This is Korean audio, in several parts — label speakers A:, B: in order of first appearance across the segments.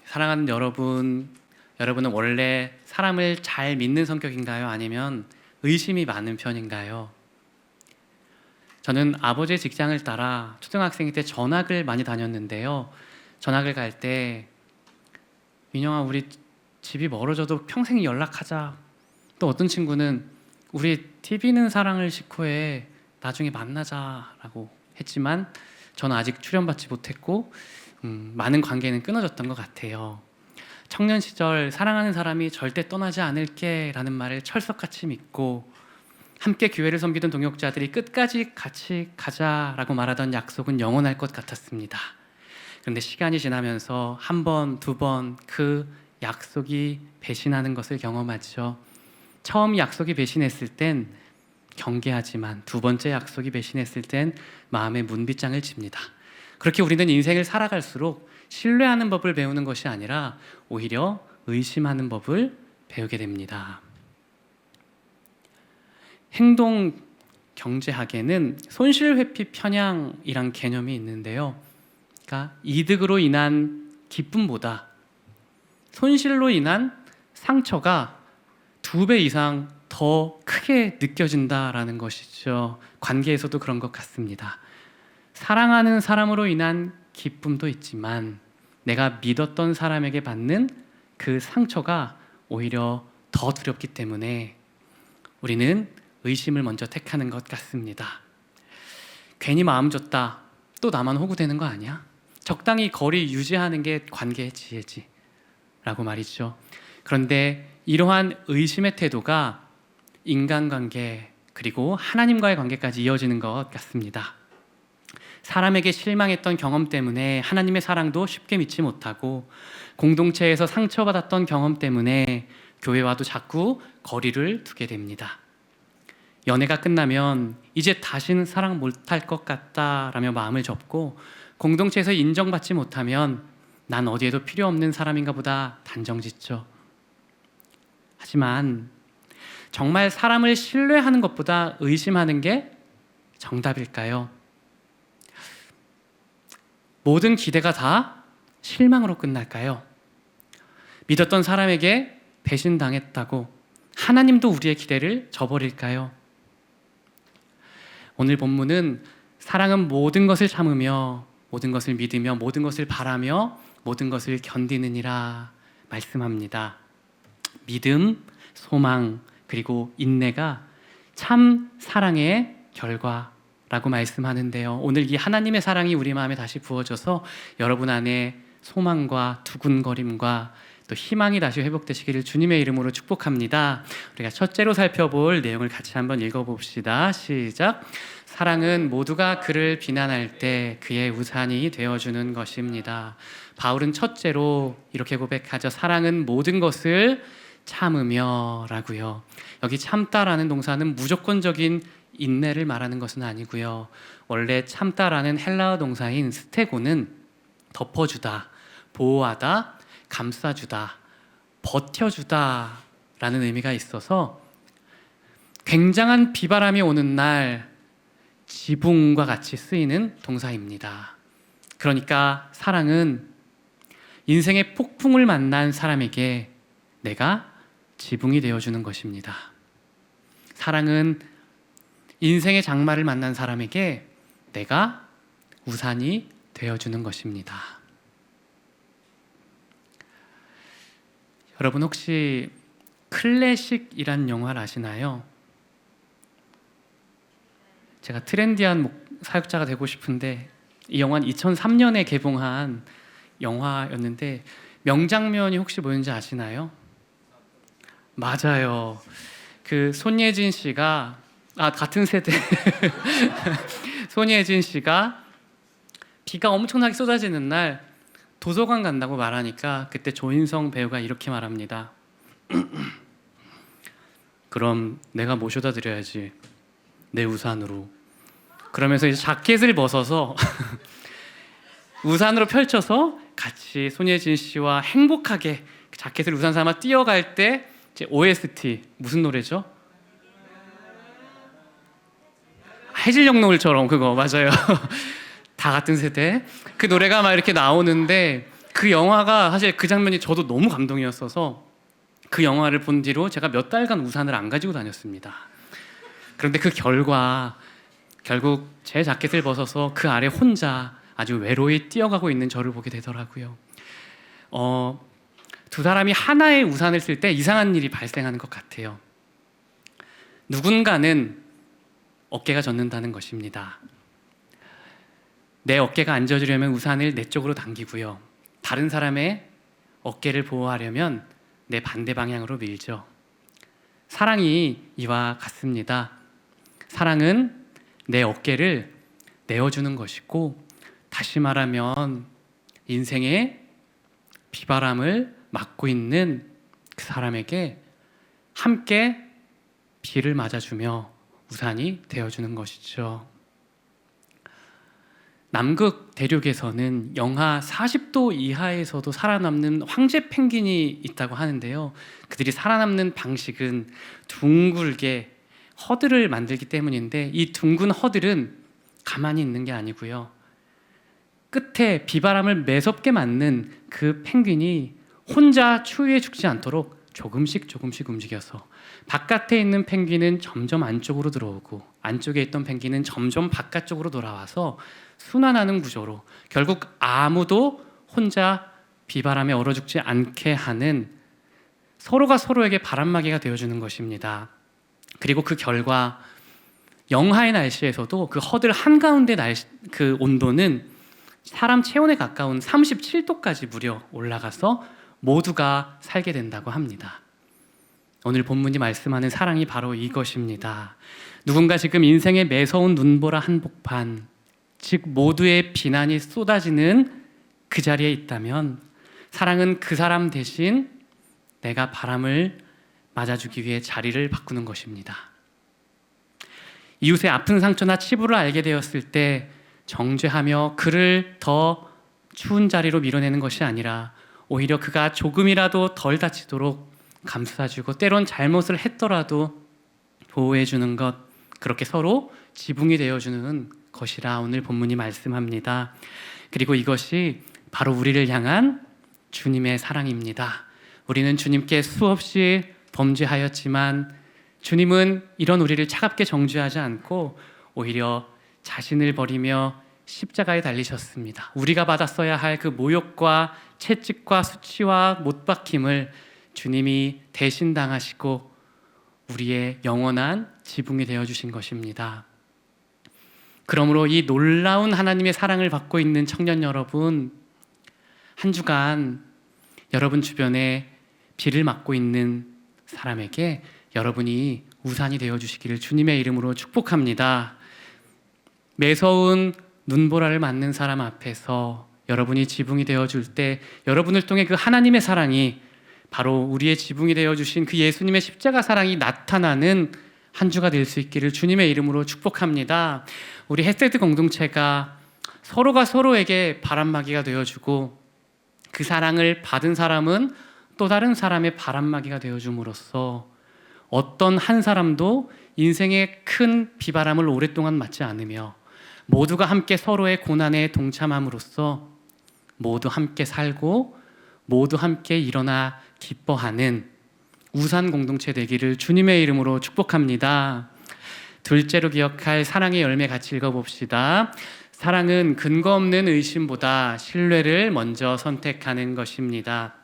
A: 사랑하는 여러분, 여러분은 원래 사람을 잘 믿는 성격인가요? 아니면 의심이 많은 편인가요? 저는 아버지의 직장을 따라 초등학생 때 전학을 많이 다녔는데요. 전학을 갈 때 민영아, 우리 집이 멀어져도 평생 연락하자. 또 어떤 친구는 우리 TV는 사랑을 싣고해, 나중에 만나자라고 했지만 저는 아직 출연받지 못했고 많은 관계는 끊어졌던 것 같아요. 청년 시절 사랑하는 사람이 절대 떠나지 않을게 라는 말을 철석같이 믿고 함께 교회를 섬기던 동역자들이 끝까지 같이 가자라고 말하던 약속은 영원할 것 같았습니다. 그런데 시간이 지나면서 한 번, 두 번 그 약속이 배신하는 것을 경험하죠. 처음 약속이 배신했을 땐 경계하지만 두 번째 약속이 배신했을 땐 마음의 문빗장을 칩니다. 그렇게 우리는 인생을 살아갈수록 신뢰하는 법을 배우는 것이 아니라 오히려 의심하는 법을 배우게 됩니다. 행동 경제학에는 손실회피 편향이란 개념이 있는데요. 그러니까 이득으로 인한 기쁨보다 손실로 인한 상처가 2배 이상 더 크게 느껴진다라는 것이죠. 관계에서도 그런 것 같습니다. 사랑하는 사람으로 인한 기쁨도 있지만 내가 믿었던 사람에게 받는 그 상처가 오히려 더 두렵기 때문에 우리는 의심을 먼저 택하는 것 같습니다. 괜히 마음 줬다, 또 나만 호구되는 거 아니야? 적당히 거리 유지하는 게 관계의 지혜지 라고 말이죠. 그런데 이러한 의심의 태도가 인간관계 그리고 하나님과의 관계까지 이어지는 것 같습니다. 사람에게 실망했던 경험 때문에 하나님의 사랑도 쉽게 믿지 못하고 공동체에서 상처받았던 경험 때문에 교회와도 자꾸 거리를 두게 됩니다. 연애가 끝나면 이제 다시는 사랑 못할 것 같다라며 마음을 접고 공동체에서 인정받지 못하면 난 어디에도 필요 없는 사람인가 보다 단정짓죠. 하지만 정말 사람을 신뢰하는 것보다 의심하는 게 정답일까요? 모든 기대가 다 실망으로 끝날까요? 믿었던 사람에게 배신당했다고 하나님도 우리의 기대를 저버릴까요? 오늘 본문은 사랑은 모든 것을 참으며 모든 것을 믿으며 모든 것을 바라며 모든 것을 견디느니라 말씀합니다. 믿음, 소망, 그리고 인내가 참 사랑의 결과라고 말씀하는데요. 오늘 이 하나님의 사랑이 우리 마음에 다시 부어져서 여러분 안에 소망과 두근거림과 또 희망이 다시 회복되시기를 주님의 이름으로 축복합니다. 우리가 첫째로 살펴볼 내용을 같이 한번 읽어봅시다. 시작. 사랑은 모두가 그를 비난할 때 그의 우산이 되어주는 것입니다. 바울은 첫째로 이렇게 고백하죠. 사랑은 모든 것을 참으며 라고요. 여기 참다라는 동사는 무조건적인 인내를 말하는 것은 아니고요. 원래 참다라는 헬라어 동사인 스테고는 덮어주다, 보호하다, 감싸주다, 버텨주다 라는 의미가 있어서 굉장한 비바람이 오는 날 지붕과 같이 쓰이는 동사입니다. 그러니까 사랑은 인생의 폭풍을 만난 사람에게 내가 지붕이 되어주는 것입니다. 사랑은 인생의 장마를 만난 사람에게 내가 우산이 되어주는 것입니다. 여러분 혹시 클래식이란 영화를 아시나요? 제가 트렌디한 사역자가 되고 싶은데 이 영화는 2003년에 개봉한 영화였는데 명장면이 혹시 뭐였는지 아시나요? 맞아요. 그 손예진 씨가 같은 세대 손예진 씨가 비가 엄청나게 쏟아지는 날 도서관 간다고 말하니까 그때 조인성 배우가 이렇게 말합니다. 그럼 내가 모셔다 드려야지, 내 우산으로. 그러면서 이제 자켓을 벗어서 우산으로 펼쳐서 같이 손예진 씨와 행복하게 자켓을 우산 삼아 뛰어갈 때 이제 OST 무슨 노래죠? 해질녘 노을처럼 그거 맞아요. 다 같은 세대. 그 노래가 막 이렇게 나오는데 그 영화가 사실 그 장면이 저도 너무 감동이었어서 그 영화를 본 뒤로 제가 몇 달간 우산을 안 가지고 다녔습니다. 그런데 그 결과 결국 제 자켓을 벗어서 그 아래 혼자 아주 외로이 뛰어가고 있는 저를 보게 되더라고요. 두 사람이 하나의 우산을 쓸 때 이상한 일이 발생하는 것 같아요. 누군가는 어깨가 젖는다는 것입니다. 내 어깨가 안 젖으려면 우산을 내 쪽으로 당기고요. 다른 사람의 어깨를 보호하려면 내 반대 방향으로 밀죠. 사랑이 이와 같습니다. 사랑은 내 어깨를 내어주는 것이고, 다시 말하면 인생의 비바람을 맞고 있는 그 사람에게 함께 비를 맞아주며 우산이 되어주는 것이죠. 남극 대륙에서는 영하 40도 이하에서도 살아남는 황제 펭귄이 있다고 하는데요. 그들이 살아남는 방식은 둥글게 허들을 만들기 때문인데, 이 둥근 허들은 가만히 있는 게 아니고요. 끝에 비바람을 매섭게 맞는 그 펭귄이 혼자 추위에 죽지 않도록 조금씩 움직여서 바깥에 있는 펭귄은 점점 안쪽으로 들어오고 안쪽에 있던 펭귄은 점점 바깥쪽으로 돌아와서 순환하는 구조로 결국 아무도 혼자 비바람에 얼어 죽지 않게 하는, 서로가 서로에게 바람막이가 되어주는 것입니다. 그리고 그 결과 영하의 날씨에서도 그 허들 한가운데 그 온도는 사람 체온에 가까운 37도까지 무려 올라가서 모두가 살게 된다고 합니다. 오늘 본문이 말씀하는 사랑이 바로 이것입니다. 누군가 지금 인생의 매서운 눈보라 한복판, 즉 모두의 비난이 쏟아지는 그 자리에 있다면 사랑은 그 사람 대신 내가 바람을 맞아주기 위해 자리를 바꾸는 것입니다. 이웃의 아픈 상처나 치부를 알게 되었을 때 정죄하며 그를 더 추운 자리로 밀어내는 것이 아니라 오히려 그가 조금이라도 덜 다치도록 감싸주고, 때론 잘못을 했더라도 보호해주는 것, 그렇게 서로 지붕이 되어주는 것이라 오늘 본문이 말씀합니다. 그리고 이것이 바로 우리를 향한 주님의 사랑입니다. 우리는 주님께 수없이 범죄하였지만 주님은 이런 우리를 차갑게 정죄하지 않고 오히려 자신을 버리며 십자가에 달리셨습니다. 우리가 받았어야 할 그 모욕과 채찍과 수치와 못박힘을 주님이 대신 당하시고 우리의 영원한 지붕이 되어주신 것입니다. 그러므로 이 놀라운 하나님의 사랑을 받고 있는 청년 여러분, 한 주간 여러분 주변에 비를 맞고 있는 사람에게 여러분이 우산이 되어주시기를 주님의 이름으로 축복합니다. 매서운 눈보라를 맞는 사람 앞에서 여러분이 지붕이 되어줄 때 여러분을 통해 그 하나님의 사랑이, 바로 우리의 지붕이 되어주신 그 예수님의 십자가 사랑이 나타나는 한 주가 될 수 있기를 주님의 이름으로 축복합니다. 우리 헤세드 공동체가 서로가 서로에게 바람막이가 되어주고 그 사랑을 받은 사람은 또 다른 사람의 바람막이가 되어줌으로써 어떤 한 사람도 인생의 큰 비바람을 오랫동안 맞지 않으며 모두가 함께 서로의 고난에 동참함으로써 모두 함께 살고 모두 함께 일어나 기뻐하는 우산 공동체 되기를 주님의 이름으로 축복합니다. 둘째로 기억할 사랑의 열매 같이 읽어봅시다. 사랑은 근거 없는 의심보다 신뢰를 먼저 선택하는 것입니다.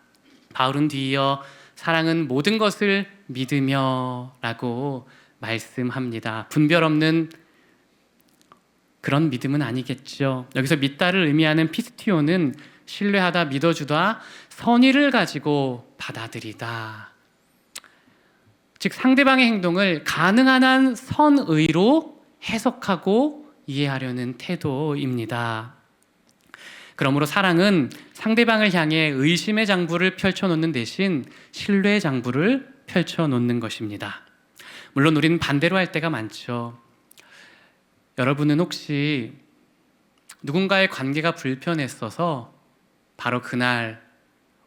A: 바울은 뒤이어 사랑은 모든 것을 믿으며 라고 말씀합니다. 분별 없는 그런 믿음은 아니겠죠. 여기서 믿다를 의미하는 피스티오는 신뢰하다, 믿어주다, 선의를 가지고 받아들이다. 즉 상대방의 행동을 가능한 한 선의로 해석하고 이해하려는 태도입니다. 그러므로 사랑은 상대방을 향해 의심의 장부를 펼쳐놓는 대신 신뢰의 장부를 펼쳐놓는 것입니다. 물론 우리는 반대로 할 때가 많죠. 여러분은 혹시 누군가의 관계가 불편했어서 바로 그날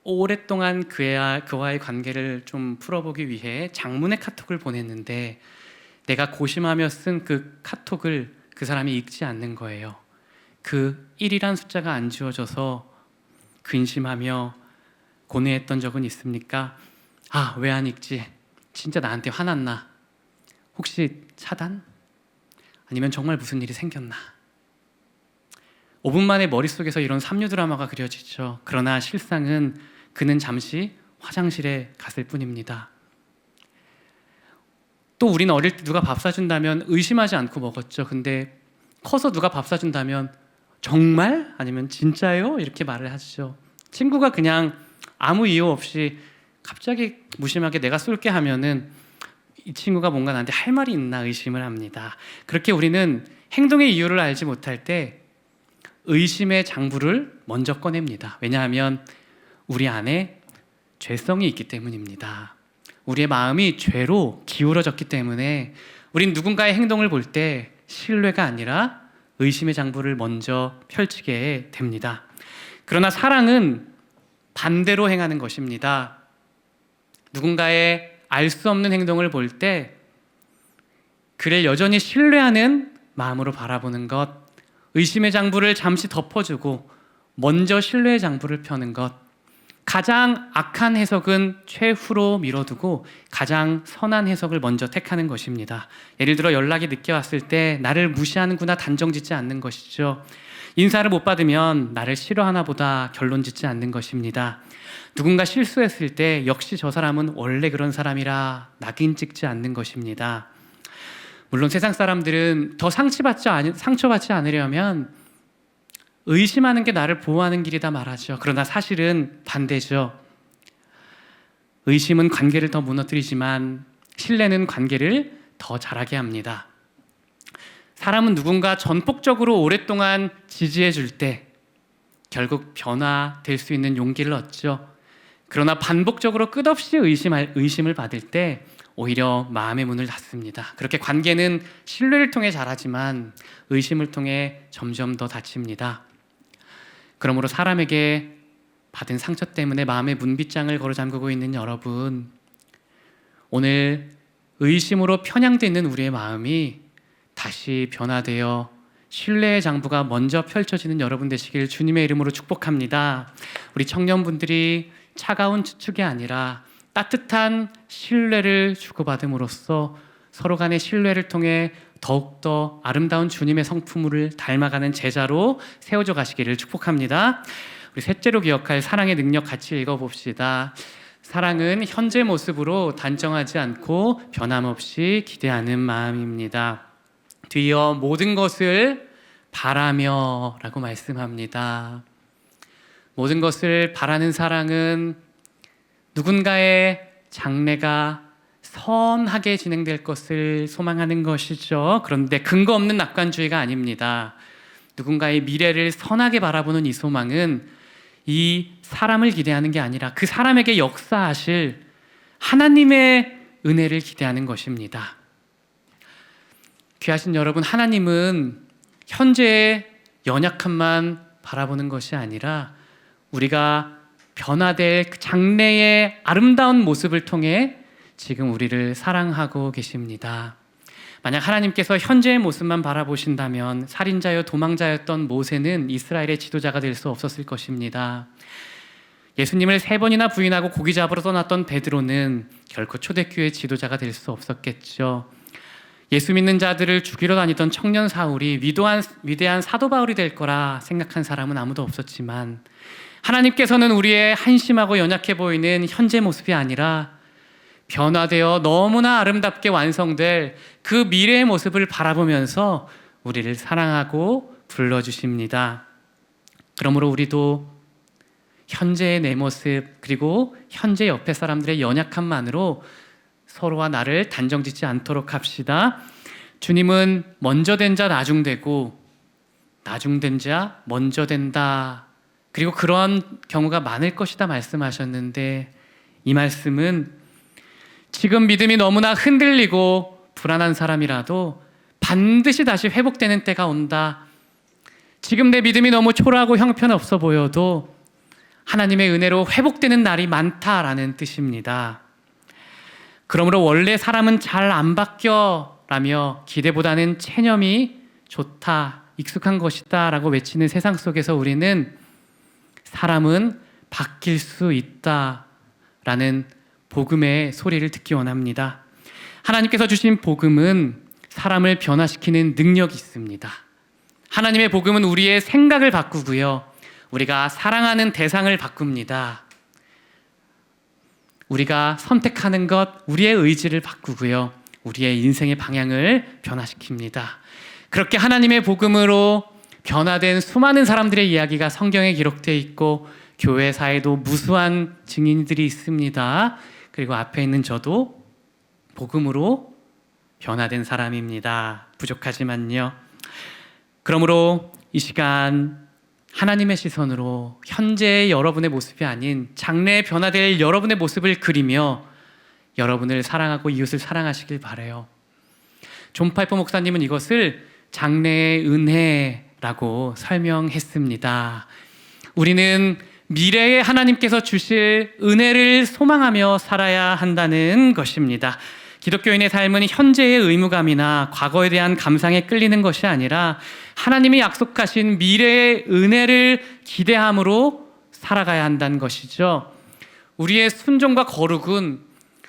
A: 오랫동안 그와의 관계를 좀 풀어보기 위해 장문의 카톡을 보냈는데 내가 고심하며 쓴 그 카톡을 그 사람이 읽지 않는 거예요. 그 1이란 숫자가 안 지워져서 근심하며 고뇌했던 적은 있습니까? 아, 왜 안 읽지? 진짜 나한테 화났나? 혹시 차단? 아니면 정말 무슨 일이 생겼나? 5분 만에 머릿속에서 이런 삼류 드라마가 그려지죠. 그러나 실상은 그는 잠시 화장실에 갔을 뿐입니다. 또 우리는 어릴 때 누가 밥 사준다면 의심하지 않고 먹었죠. 근데 커서 누가 밥 사준다면 정말? 아니면 진짜요? 이렇게 말을 하죠. 친구가 그냥 아무 이유 없이 갑자기 무심하게 내가 쏠게 하면은 이 친구가 뭔가 나한테 할 말이 있나 의심을 합니다. 그렇게 우리는 행동의 이유를 알지 못할 때 의심의 장부를 먼저 꺼냅니다. 왜냐하면 우리 안에 죄성이 있기 때문입니다. 우리의 마음이 죄로 기울어졌기 때문에 우린 누군가의 행동을 볼 때 신뢰가 아니라 의심의 장부를 먼저 펼치게 됩니다. 그러나 사랑은 반대로 행하는 것입니다. 누군가의 알 수 없는 행동을 볼 때 그를 여전히 신뢰하는 마음으로 바라보는 것, 의심의 장부를 잠시 덮어주고 먼저 신뢰의 장부를 펴는 것, 가장 악한 해석은 최후로 미뤄두고 가장 선한 해석을 먼저 택하는 것입니다. 예를 들어 연락이 늦게 왔을 때 나를 무시하는구나 단정짓지 않는 것이죠. 인사를 못 받으면 나를 싫어하나 보다 결론 짓지 않는 것입니다. 누군가 실수했을 때 역시 저 사람은 원래 그런 사람이라 낙인 찍지 않는 것입니다. 물론 세상 사람들은 더 상처받지 않으려면 의심하는 게 나를 보호하는 길이다 말하죠. 그러나 사실은 반대죠. 의심은 관계를 더 무너뜨리지만 신뢰는 관계를 더 자라게 합니다. 사람은 누군가 전폭적으로 오랫동안 지지해 줄 때 결국 변화될 수 있는 용기를 얻죠. 그러나 반복적으로 끝없이 의심을 받을 때 오히려 마음의 문을 닫습니다. 그렇게 관계는 신뢰를 통해 자라지만 의심을 통해 점점 더 닫힙니다. 그러므로 사람에게 받은 상처 때문에 마음의 문빗장을 걸어 잠그고 있는 여러분, 오늘 의심으로 편향되어 있는 우리의 마음이 다시 변화되어 신뢰의 장부가 먼저 펼쳐지는 여러분 되시길 주님의 이름으로 축복합니다. 우리 청년분들이 차가운 추측이 아니라 따뜻한 신뢰를 주고받음으로써 서로 간의 신뢰를 통해 더욱더 아름다운 주님의 성품을 닮아가는 제자로 세워져 가시기를 축복합니다. 우리 셋째로 기억할 사랑의 능력 같이 읽어봅시다. 사랑은 현재 모습으로 단정하지 않고 변함없이 기대하는 마음입니다. 뒤이어 모든 것을 바라며 라고 말씀합니다. 모든 것을 바라는 사랑은 누군가의 장래가 선하게 진행될 것을 소망하는 것이죠. 그런데 근거 없는 낙관주의가 아닙니다. 누군가의 미래를 선하게 바라보는 이 소망은 이 사람을 기대하는 게 아니라 그 사람에게 역사하실 하나님의 은혜를 기대하는 것입니다. 귀하신 여러분, 하나님은 현재의 연약함만 바라보는 것이 아니라 우리가 변화될 장래의 아름다운 모습을 통해 지금 우리를 사랑하고 계십니다. 만약 하나님께서 현재의 모습만 바라보신다면 살인자여 도망자였던 모세는 이스라엘의 지도자가 될 수 없었을 것입니다. 예수님을 3번이나 부인하고 고기 잡으러 떠났던 베드로는 결코 초대교회 지도자가 될 수 없었겠죠. 예수 믿는 자들을 죽이러 다니던 청년 사울이 위대한 사도 바울이 될 거라 생각한 사람은 아무도 없었지만 하나님께서는 우리의 한심하고 연약해 보이는 현재 모습이 아니라 변화되어 너무나 아름답게 완성될 그 미래의 모습을 바라보면서 우리를 사랑하고 불러주십니다. 그러므로 우리도 현재의 내 모습 그리고 현재 옆에 사람들의 연약함만으로 서로와 나를 단정짓지 않도록 합시다. 주님은 먼저 된 자 나중되고 나중된 자 먼저 된다. 그리고 그런 경우가 많을 것이다 말씀하셨는데 이 말씀은 지금 믿음이 너무나 흔들리고 불안한 사람이라도 반드시 다시 회복되는 때가 온다. 지금 내 믿음이 너무 초라하고 형편없어 보여도 하나님의 은혜로 회복되는 날이 많다라는 뜻입니다. 그러므로 원래 사람은 잘 안 바뀌어 라며 기대보다는 체념이 좋다, 익숙한 것이다 라고 외치는 세상 속에서 우리는 사람은 바뀔 수 있다라는 복음의 소리를 듣기 원합니다. 하나님께서 주신 복음은 사람을 변화시키는 능력이 있습니다. 하나님의 복음은 우리의 생각을 바꾸고요. 우리가 사랑하는 대상을 바꿉니다. 우리가 선택하는 것, 우리의 의지를 바꾸고요. 우리의 인생의 방향을 변화시킵니다. 그렇게 하나님의 복음으로 변화된 수많은 사람들의 이야기가 성경에 기록되어 있고 교회사에도 무수한 증인들이 있습니다. 그리고 앞에 있는 저도 복음으로 변화된 사람입니다. 부족하지만요. 그러므로 이 시간 하나님의 시선으로 현재의 여러분의 모습이 아닌 장래에 변화될 여러분의 모습을 그리며 여러분을 사랑하고 이웃을 사랑하시길 바라요. 존 파이퍼 목사님은 이것을 장래의 은혜라고 설명했습니다. 우리는 미래에 하나님께서 주실 은혜를 소망하며 살아야 한다는 것입니다. 기독교인의 삶은 현재의 의무감이나 과거에 대한 감상에 끌리는 것이 아니라 하나님이 약속하신 미래의 은혜를 기대함으로 살아가야 한다는 것이죠. 우리의 순종과 거룩은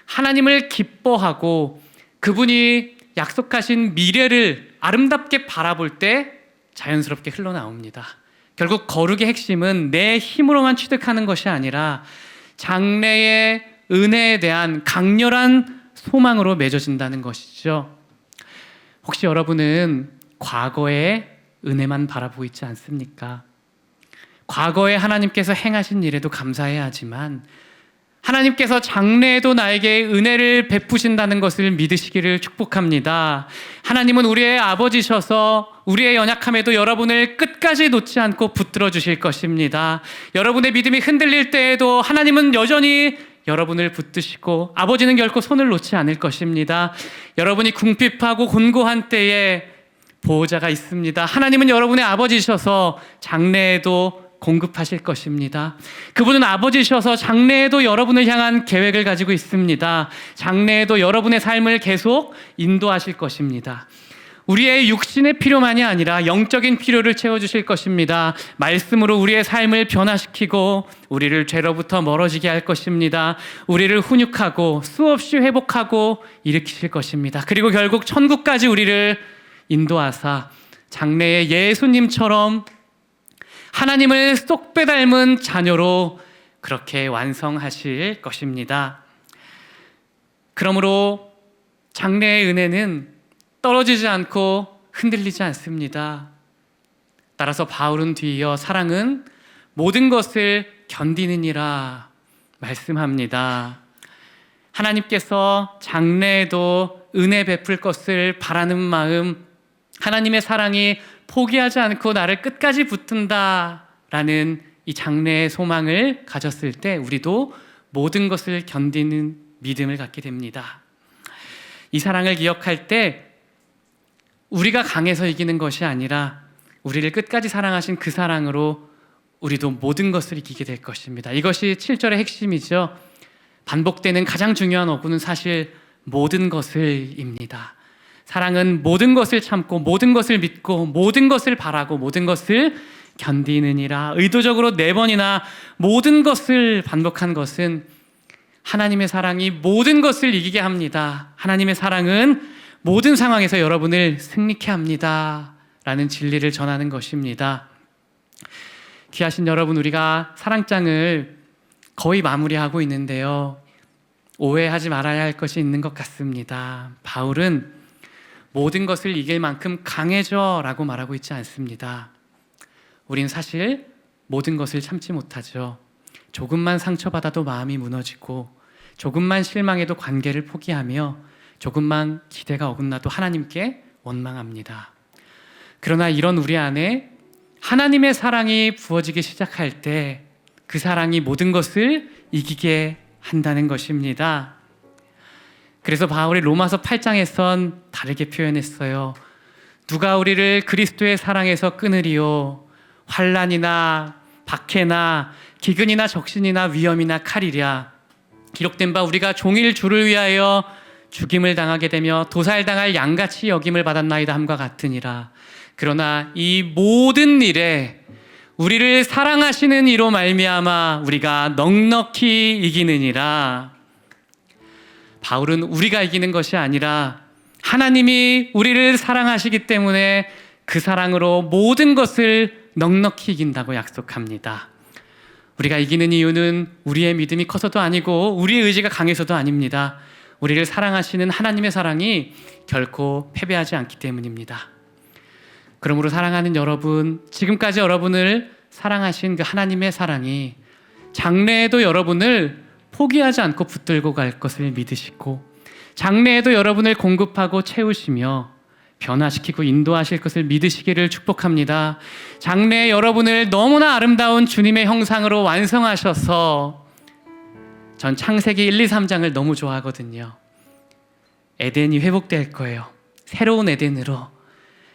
A: 하나님을 기뻐하고 그분이 약속하신 미래를 아름답게 바라볼 때 자연스럽게 흘러나옵니다. 결국 거룩의 핵심은 내 힘으로만 취득하는 것이 아니라 장래의 은혜에 대한 강렬한 소망으로 맺어진다는 것이죠. 혹시 여러분은 과거의 은혜만 바라보고 있지 않습니까? 과거에 하나님께서 행하신 일에도 감사해야 하지만 하나님께서 장래에도 나에게 은혜를 베푸신다는 것을 믿으시기를 축복합니다. 하나님은 우리의 아버지셔서 우리의 연약함에도 여러분을 끝까지 놓지 않고 붙들어 주실 것입니다. 여러분의 믿음이 흔들릴 때에도 하나님은 여전히 여러분을 붙드시고 아버지는 결코 손을 놓지 않을 것입니다. 여러분이 궁핍하고 곤고한 때에 보호자가 있습니다. 하나님은 여러분의 아버지셔서 장래에도 공급하실 것입니다. 그분은 아버지셔서 장래에도 여러분을 향한 계획을 가지고 있습니다. 장래에도 여러분의 삶을 계속 인도하실 것입니다. 우리의 육신의 필요만이 아니라 영적인 필요를 채워주실 것입니다. 말씀으로 우리의 삶을 변화시키고 우리를 죄로부터 멀어지게 할 것입니다. 우리를 훈육하고 수없이 회복하고 일으키실 것입니다. 그리고 결국 천국까지 우리를 인도하사 장래의 예수님처럼 하나님을 쏙 빼닮은 자녀로 그렇게 완성하실 것입니다. 그러므로 장래의 은혜는 떨어지지 않고 흔들리지 않습니다. 따라서 바울은 뒤이어 사랑은 모든 것을 견디느니라 말씀합니다. 하나님께서 장래에도 은혜 베풀 것을 바라는 마음, 하나님의 사랑이 포기하지 않고 나를 끝까지 붙든다라는 이 장래의 소망을 가졌을 때 우리도 모든 것을 견디는 믿음을 갖게 됩니다. 이 사랑을 기억할 때 우리가 강해서 이기는 것이 아니라 우리를 끝까지 사랑하신 그 사랑으로 우리도 모든 것을 이기게 될 것입니다. 이것이 7절의 핵심이죠. 반복되는 가장 중요한 어구는 사실 모든 것을입니다. 사랑은 모든 것을 참고 모든 것을 믿고 모든 것을 바라고 모든 것을 견디느니라. 의도적으로 4번이나 모든 것을 반복한 것은 하나님의 사랑이 모든 것을 이기게 합니다. 하나님의 사랑은 모든 상황에서 여러분을 승리케 합니다 라는 진리를 전하는 것입니다. 귀하신 여러분, 우리가 사랑장을 거의 마무리하고 있는데요, 오해하지 말아야 할 것이 있는 것 같습니다. 바울은 모든 것을 이길 만큼 강해져 라고 말하고 있지 않습니다. 우린 사실 모든 것을 참지 못하죠. 조금만 상처받아도 마음이 무너지고 조금만 실망해도 관계를 포기하며 조금만 기대가 어긋나도 하나님께 원망합니다. 그러나 이런 우리 안에 하나님의 사랑이 부어지기 시작할 때 그 사랑이 모든 것을 이기게 한다는 것입니다. 그래서 바울이 로마서 8장에선 다르게 표현했어요. 누가 우리를 그리스도의 사랑에서 끊으리요? 환난이나 박해나 기근이나 적신이나 위험이나 칼이랴. 기록된 바 우리가 종일 주를 위하여 죽임을 당하게 되며 도살당할 양같이 여김을 받았나이다 함과 같으니라. 그러나 이 모든 일에 우리를 사랑하시는 이로 말미암아 우리가 넉넉히 이기느니라. 바울은 우리가 이기는 것이 아니라 하나님이 우리를 사랑하시기 때문에 그 사랑으로 모든 것을 넉넉히 이긴다고 약속합니다. 우리가 이기는 이유는 우리의 믿음이 커서도 아니고 우리의 의지가 강해서도 아닙니다. 우리를 사랑하시는 하나님의 사랑이 결코 패배하지 않기 때문입니다. 그러므로 사랑하는 여러분, 지금까지 여러분을 사랑하신 그 하나님의 사랑이 장래에도 여러분을 포기하지 않고 붙들고 갈 것을 믿으시고, 장래에도 여러분을 공급하고 채우시며 변화시키고 인도하실 것을 믿으시기를 축복합니다. 장래에 여러분을 너무나 아름다운 주님의 형상으로 완성하셔서, 전 창세기 1, 2, 3장을 너무 좋아하거든요. 에덴이 회복될 거예요. 새로운 에덴으로.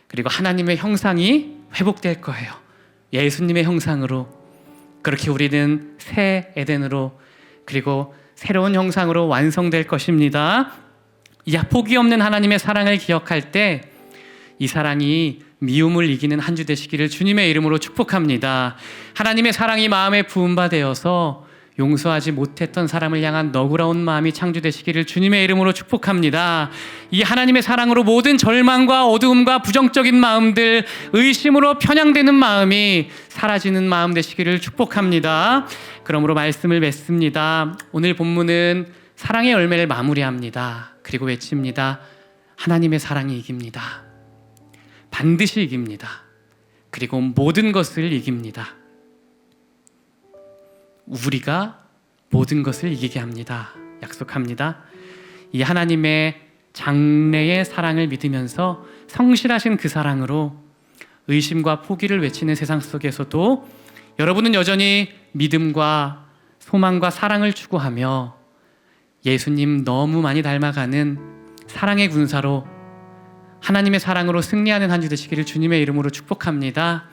A: 그리고 하나님의 형상이 회복될 거예요. 예수님의 형상으로. 그렇게 우리는 새 에덴으로, 그리고 새로운 형상으로 완성될 것입니다. 이 포기 없는 하나님의 사랑을 기억할 때 이 사랑이 미움을 이기는 한 주 되시기를 주님의 이름으로 축복합니다. 하나님의 사랑이 마음에 부은 바 되어서 용서하지 못했던 사람을 향한 너그러운 마음이 창조되시기를 주님의 이름으로 축복합니다. 이 하나님의 사랑으로 모든 절망과 어두움과 부정적인 마음들, 의심으로 편향되는 마음이 사라지는 마음 되시기를 축복합니다. 그러므로 말씀을 맺습니다. 오늘 본문은 사랑의 열매를 마무리합니다. 그리고 외칩니다. 하나님의 사랑이 이깁니다. 반드시 이깁니다. 그리고 모든 것을 이깁니다. 우리가 모든 것을 이기게 합니다. 약속합니다. 이 하나님의 장래의 사랑을 믿으면서 성실하신 그 사랑으로 의심과 포기를 외치는 세상 속에서도 여러분은 여전히 믿음과 소망과 사랑을 추구하며 예수님 너무 많이 닮아가는 사랑의 군사로 하나님의 사랑으로 승리하는 한 주 되시기를 주님의 이름으로 축복합니다.